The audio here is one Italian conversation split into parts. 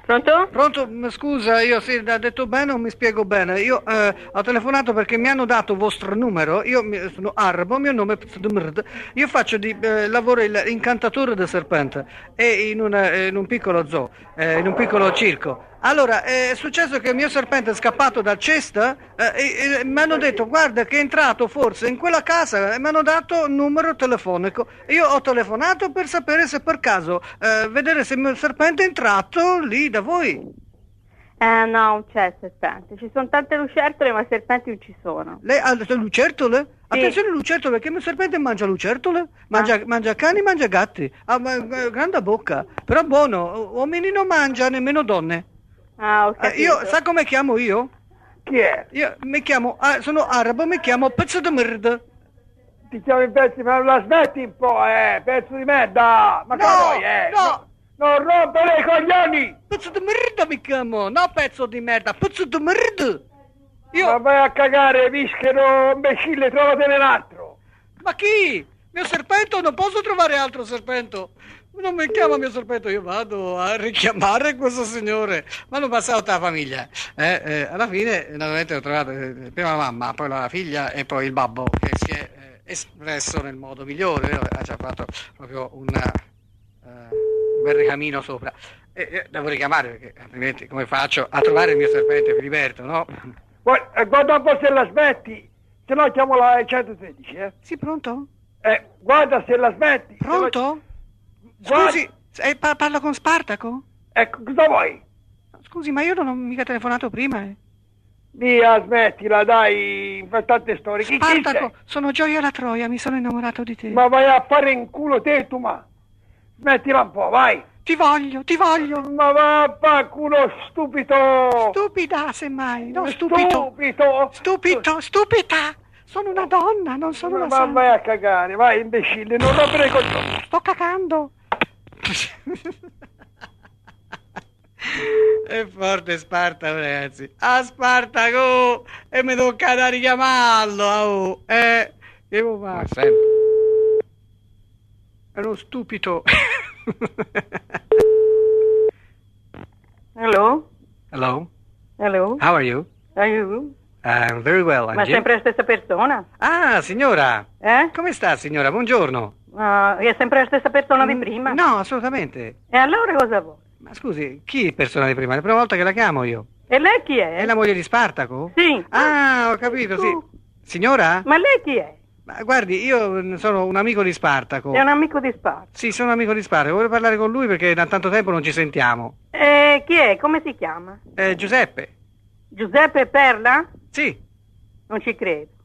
Pronto? Pronto? Scusa, io sì, ha detto bene o mi spiego bene? Io ho telefonato perché mi hanno dato vostro numero, sono arabo, mio nome è Pzedumrd. Io faccio lavoro il incantatore del serpente e in un piccolo zoo, in un piccolo circo. Allora, è successo che il mio serpente è scappato dal cesto e mi hanno detto, guarda che è entrato forse in quella casa e mi hanno dato un numero telefonico. Io ho telefonato per sapere se per caso, vedere se il mio serpente è entrato lì da voi. No, non c'è serpente. Ci sono tante lucertole, ma serpenti non ci sono. Lei ha le lucertole? Sì. Attenzione lucertole, perché il mio serpente mangia lucertole, mangia cani, mangia gatti, ha grande bocca, però buono, uomini non mangia, nemmeno donne. Ah, ho capito. Sa come chiamo io? Chi è? Io mi chiamo, sono arabo, mi chiamo pezzo di merda. Ti chiami pezzi, ma la smetti un po', pezzo di merda! Ma No, che vuoi, no. Non rompere i coglioni! Pezzo di merda mi chiamo, no pezzo di merda, pezzo di merda. Ma vai a cagare, vischero, imbecille, trovatene un altro! Ma chi? Mio serpento? Non posso trovare altro serpento. Non mi chiama mio serpento, io vado a richiamare questo signore. Ma non passavo la famiglia. Alla fine, naturalmente, ho trovato prima la mamma, poi la figlia e poi il babbo, che si è espresso nel modo migliore. Ha già fatto proprio un bel ricamino sopra. Devo richiamare, perché altrimenti come faccio a trovare il mio serpente Filiberto, no? Guarda un po' se la smetti, se no chiamo la 113, Sì, pronto? Guarda se la smetti. Pronto? Scusi, parlo con Spartaco? Ecco, cosa vuoi? Scusi, ma io non ho mica telefonato prima. Via, smettila, dai, fa tante storie. Chi Spartaco, sei? sono Gioia la Troia, mi sono innamorato di te. Ma vai a fare in culo te, tu, ma. Smettila un po', vai. Ti voglio. Ma vaffanculo, stupido. Stupida, semmai, no, stupido. Stupida. Sono una donna, non sono una Ma santa. vai a cagare, vai, imbecille, non rompere i coglioni. Sto cagando. È forte Spartaco, ragazzi. A Spartaco! E mi tocca da richiamarlo. Oh. Che devo fare? È uno stupido. Hello? Hello? Hello? How are you? Are you? I'm very well, and Ma you? sempre la stessa persona? Ah, signora. Eh? Come sta, signora? Buongiorno. È sempre la stessa persona di prima? No, assolutamente. E allora cosa vuoi? Ma scusi, chi è persona di prima? È la prima volta che la chiamo io. E lei chi è? È la moglie di Spartaco? Sì. Ah, ho capito, sì. Signora? Ma lei chi è? Ma guardi, io sono un amico di Spartaco. È un amico di Sparta. Sì, sono un amico di Spartaco. Vorrei parlare con lui perché da tanto tempo non ci sentiamo. Chi è? Come si chiama? Giuseppe. Giuseppe Perla? Sì. Non ci credo.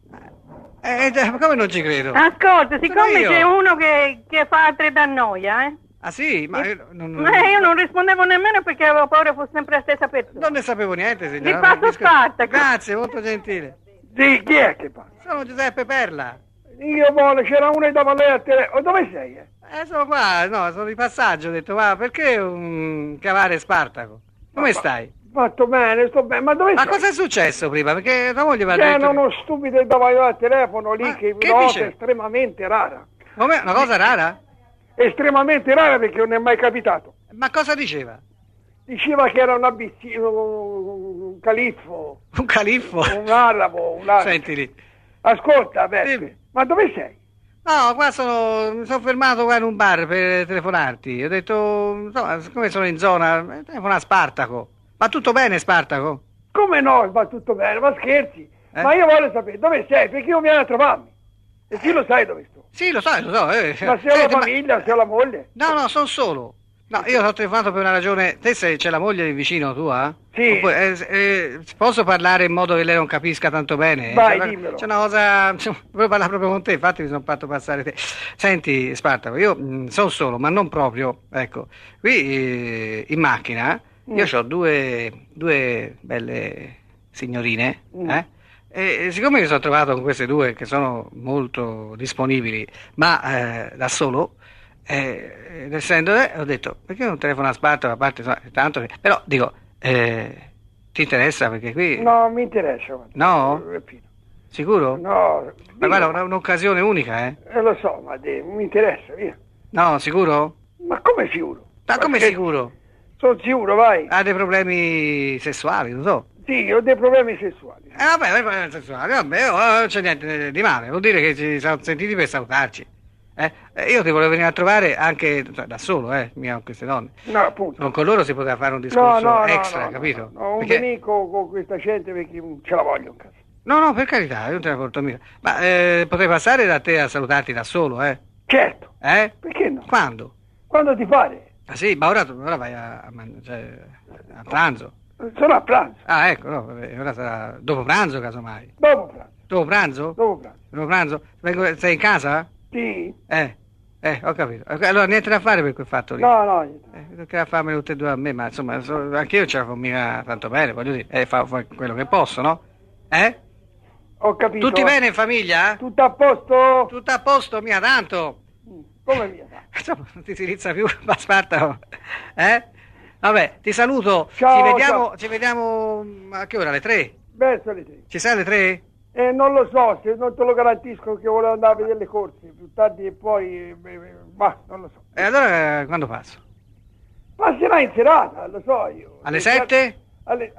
Come non ci credo? Ascolta, siccome io. c'è uno che fa altre da noia, Ah sì? Ma io io non rispondevo nemmeno perché avevo paura fosse sempre la stessa persona. non ne sapevo niente, signora. Vi passo Spartaco. Grazie, molto gentile. Sì, chi è che parla? Sono Giuseppe Perla. Io voglio, c'era uno che dava lei a telefono. Dove sei? Sono qua, no, sono di passaggio. Ho detto, ma perché un cavare Spartaco? Come stai? Fatto bene, sto bene, ma dove Ma sei? cosa è successo prima? Perché la moglie mi ha C'era detto... uno stupido che dava io al telefono lì, Ma che che una cosa dice? estremamente rara. Come? Una cosa rara? Estremamente rara perché non è mai capitato. Ma cosa diceva? Diceva che era un califfo, Un califfo? un arabo, Senti lì. Ascolta, Beppe, Dimmi. ma dove sei? No, qua mi sono fermato qua in un bar per telefonarti. Ho detto, insomma, siccome sono in zona, telefona a Spartaco. Va tutto bene, Spartaco? Come no, va tutto bene, ma scherzi? Eh? Ma io voglio sapere dove sei, perché io vieni a trovarmi. E tu lo sai dove sto. Sì, lo so. Ma se ho la Senti, famiglia, se ho la moglie. No, sono solo. No, io ho telefonato per una ragione. Te c'è la moglie vicino tua? Sì. Posso parlare in modo che lei non capisca tanto bene? Vai, dimmelo. C'è una cosa. Volevo parlare proprio con te, infatti mi sono fatto passare te. Senti, Spartaco, io sono solo, ma non proprio. Ecco, qui in macchina io ho due belle signorine, E siccome mi sono trovato con queste due che sono molto disponibili, ma da solo. Essendo ho detto perché non telefono a Spartaco a parte tanto però dico Ti interessa perché qui... No, mi interessa. guarda. No? Sicuro? No. Ma guarda, un'occasione unica, eh? Lo so, ma mi interessa, via. No, sicuro? Ma come sicuro? Ma come che- sicuro? Sono sicuro, vai. Ha dei problemi sessuali, non so. Sì, ho dei problemi sessuali. Vabbè, dei problemi sessuali, vabbè, non c'è niente di male, vuol dire che ci siamo sentiti per salutarci. Io ti volevo venire a trovare anche da solo, mica con queste donne. No, appunto. Non con loro si poteva fare un discorso no, extra, no, capito? No, non Perché- venire con questa gente perché non ce la voglio in casa. No, per carità, io non te la porto mica. Ma potrei passare da te a salutarti da solo, Certo. Eh? Perché no? Quando? Quando ti pare? Ah sì, ma ora vai a pranzo. Sono a pranzo. Ah, ecco, no, vabbè, ora sarà dopo pranzo, casomai. Dopo pranzo. Dopo pranzo? Dopo pranzo. Dopo pranzo? Sei in casa? Sì. Ho capito. Allora niente da fare per quel fatto lì. No, niente. Tocca a farmene tutte e due a me, ma insomma, anche io ce la fa mica tanto bene, voglio dire, fa quello che posso, no? Ho capito. Tutti bene in famiglia? Tutto a posto? Tutto a posto, mia, tanto. Come via? Insomma, non ti si rizza più, ma Spartaco. Vabbè, ti saluto. Ciao, ci vediamo a che ora? Alle 3? Verso le 3. Ci sei alle 3? Non lo so, se non te lo garantisco che volevo andare a vedere le corse, più tardi e poi, ma non lo so. E allora quando passo? Passerà in serata, lo so io. Alle 7? Alle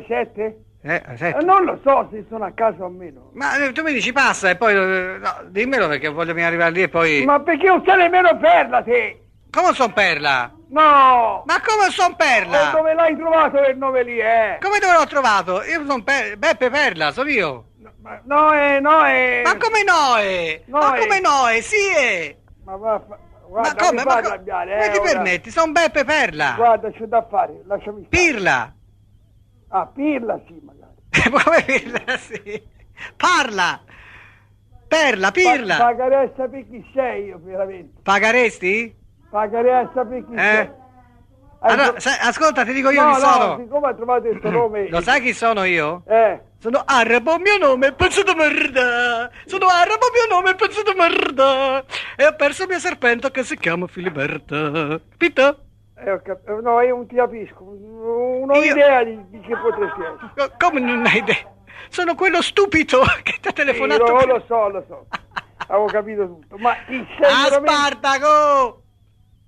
7? Alle 7. Non lo so se sono a casa o meno. Ma tu mi dici passa e poi... no, dimmelo perché voglio arrivare lì e poi... Ma perché non sai nemmeno Perla te? Come son Perla? No! Ma come son Perla? Dove l'hai trovato quel nome lì, Come dove l'ho trovato? Io sono Beppe Perla, sono io. No, Ma come Noe? Ma Noe. come Noe? Sì, Ma va, Ma guarda, come? mi fa arrabbiare, Come ti ora. permetti? Sono Beppe Perla. Guarda, c'è da fare, lasciami stare. Pirla. Ah, Pirla sì, magari. Come Pirla, sì. Parla. Perla, Pirla. Pagherei a sapere chi sei io, veramente. Pagheresti? Pagherei a sapere chi sei. Allora, ascolta, ti dico io no, chi sono. No, siccome hai trovato questo nome... Lo sai chi sono io? Sono arabo, mio nome è pezzo di merda. Sono arabo, mio nome è pezzo di merda. E ho perso il mio serpente che si chiama Filiberta. Capito? No, io non ti capisco. Non ho idea di che potresti essere. Come non hai idea? Sono quello stupido che ti ha telefonato. Sì, lo so. Avevo capito tutto. Ma chi sei Spartaco!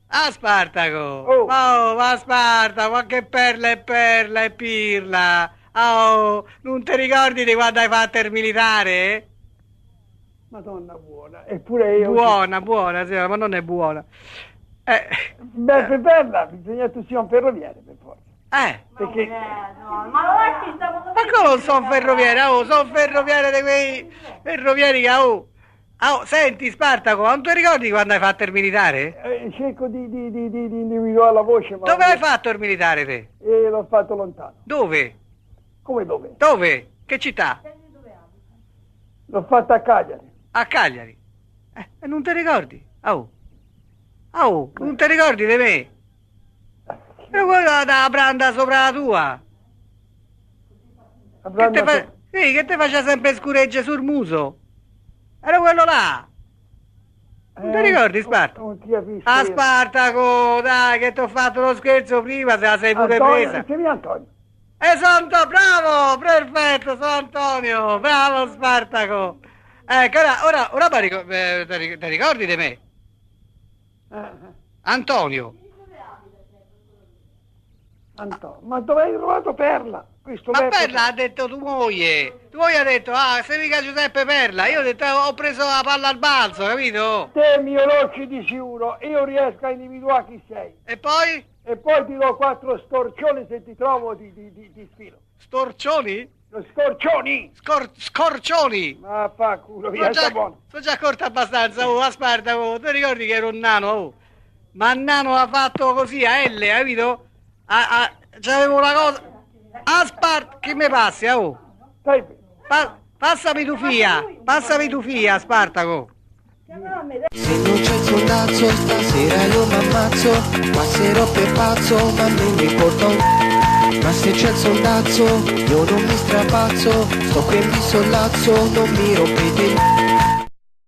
Spartaco! Oh, ma Spartaco, ma che perla e pirla! Oh, non ti ricordi di quando hai fatto il militare? Madonna buona, eppure io... Buona, sì, ma non è buona. Beh, Perla, bisogna che tu sia un ferroviere, per forza. Perché... Ma come non sono ferroviere? Sono ferroviere di quei ferrovieri che senti Spartaco, non ti ricordi quando hai fatto il militare? Cerco di individuare la voce, ma... Dove hai fatto il militare te? L'ho fatto lontano. Dove? Come dove? Dove? Che città? L'ho fatto a Cagliari. A Cagliari. E non ti ricordi? Non ti ricordi di me? Ero quello da branda sopra la tua. Che te faceva sempre scuregge sul muso. Ero quello là. Non ti ricordi, Spartaco? Non ti capisco. Spartaco, dai, che ti ho fatto lo scherzo prima, se la sei pure presa. Chiami Antonio. Bravo, perfetto, sono Antonio, bravo Spartaco. Ecco, ora ti ricordi di me? Antonio. Ma dove hai trovato Perla? Ma Perla ha detto tua moglie. Tua moglie ha detto, sei mica Giuseppe Perla. Io ho detto, ho preso la palla al balzo, capito? Te mi conosci di sicuro, io riesco a individuare chi sei. E poi? E poi ti do 4 storcioni se ti trovo di sfilo. Storcioni? Scorcioni! Scorcioni! Ma fa culo, via, sta buono. Sono già corto abbastanza, aspetta, ti ricordi che ero un nano, Ma il nano ha fatto così, a L, capito? C'avevo una cosa... che mi passi, Stai passami tu fia, Spartaco. Se non c'è il sondazzo stasera io m'ammazzo, passerò per pazzo ma non mi importa ma se c'è il sondazzo io non mi strapazzo, sto qui in sollazzo, non mi rompete